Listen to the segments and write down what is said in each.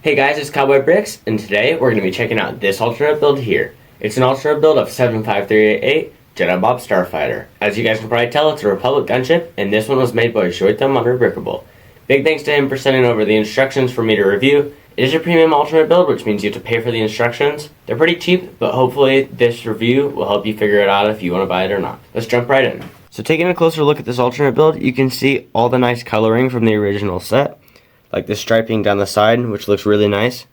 Hey guys, it's Cowboy Bricks, and today we're going to be checking out this alternate build here. It's an alternate build of 75388 Jedi Bob Starfighter. As you guys can probably tell, it's a Republic gunship, and this one was made by Joitam Unrebrickable. Big thanks to him for sending over the instructions for me to review. It is a premium alternate build, which means you have to pay for the instructions. They're pretty cheap, but hopefully this review will help you figure it out if you want to buy it or not. Let's jump right in. So taking a closer look at this alternate build, you can see all the nice coloring from the original set. Like the striping down the side, which looks really nice.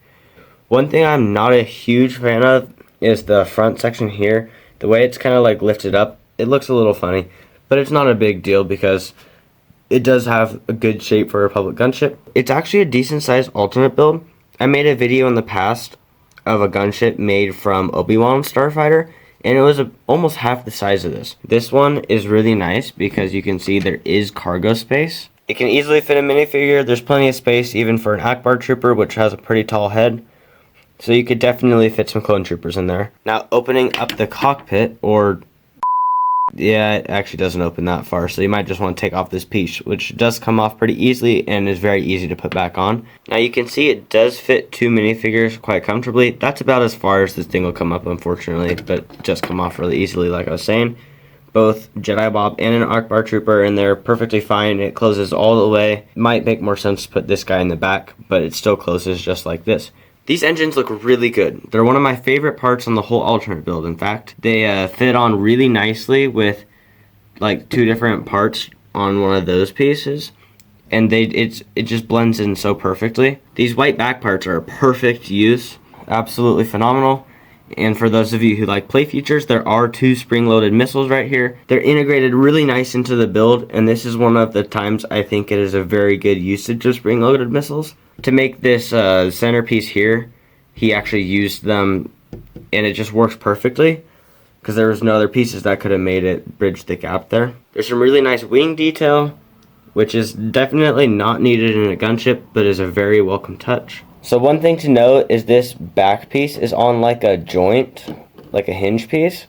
One thing I'm not a huge fan of is the front section here. The way it's kind of like lifted up, it looks a little funny, but it's not a big deal because it does have a good shape for a Republic gunship. It's actually a decent sized alternate build. I made a video in the past of a gunship made from Obi-Wan Starfighter, and it was almost half the size of this. This one is really nice because you can see there is cargo space. It can easily fit a minifigure. There's plenty of space even for an Akbar trooper, which has a pretty tall head. So you could definitely fit some clone troopers in there. Now opening up the cockpit, or yeah, it actually doesn't open that far, so you might just want to take off this piece, which does come off pretty easily and is very easy to put back on. Now you can see it does fit two minifigures quite comfortably. That's about as far as this thing will come up, unfortunately, but just come off really easily like I was saying. Both Jedi Bob and an Akbar trooper in there perfectly fine. It closes all the way. Might make more sense to put this guy in the back, but it still closes just like this. These engines look really good. They're one of my favorite parts on the whole alternate build. In fact, they fit on really nicely with like two different parts on one of those pieces, and it just blends in so perfectly. These white back parts are a perfect use, absolutely phenomenal. And for those of you who like play features, there are two spring-loaded missiles right here. They're integrated really nice into the build, and this is one of the times I think it is a very good usage of spring-loaded missiles. To make this centerpiece here, he actually used them, and it just works perfectly because there was no other pieces that could have made it bridge the gap there. There's some really nice wing detail, which is definitely not needed in a gunship, but is a very welcome touch. So one thing to note is this back piece is on like a joint, like a hinge piece,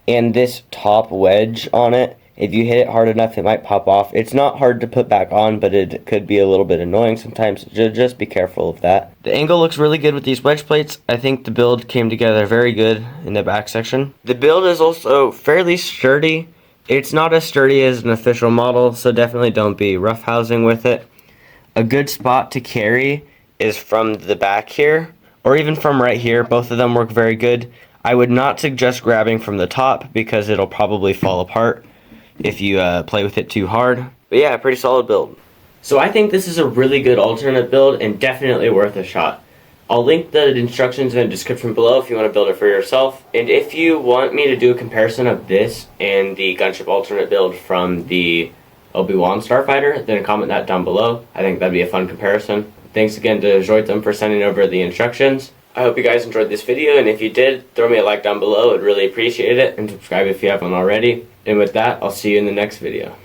and this top wedge on it, if you hit it hard enough, it might pop off. It's not hard to put back on, but it could be a little bit annoying sometimes. Just be careful of that. The angle looks really good with these wedge plates. I think the build came together very good in the back section. The build is also fairly sturdy. It's not as sturdy as an official model, so definitely don't be roughhousing with it. A good spot to carry is from the back here, or even from right here. Both of them work very good. I would not suggest grabbing from the top because it'll probably fall apart if you play with it too hard. But yeah, pretty solid build. So I think this is a really good alternate build and definitely worth a shot. I'll link the instructions in the description below if you want to build it for yourself. And if you want me to do a comparison of this and the gunship alternate build from the Obi-Wan Starfighter, then comment that down below. I think that'd be a fun comparison. Thanks again to Joitam for sending over the instructions. I hope you guys enjoyed this video, and if you did, throw me a like down below. I'd really appreciate it, and subscribe if you haven't already. And with that, I'll see you in the next video.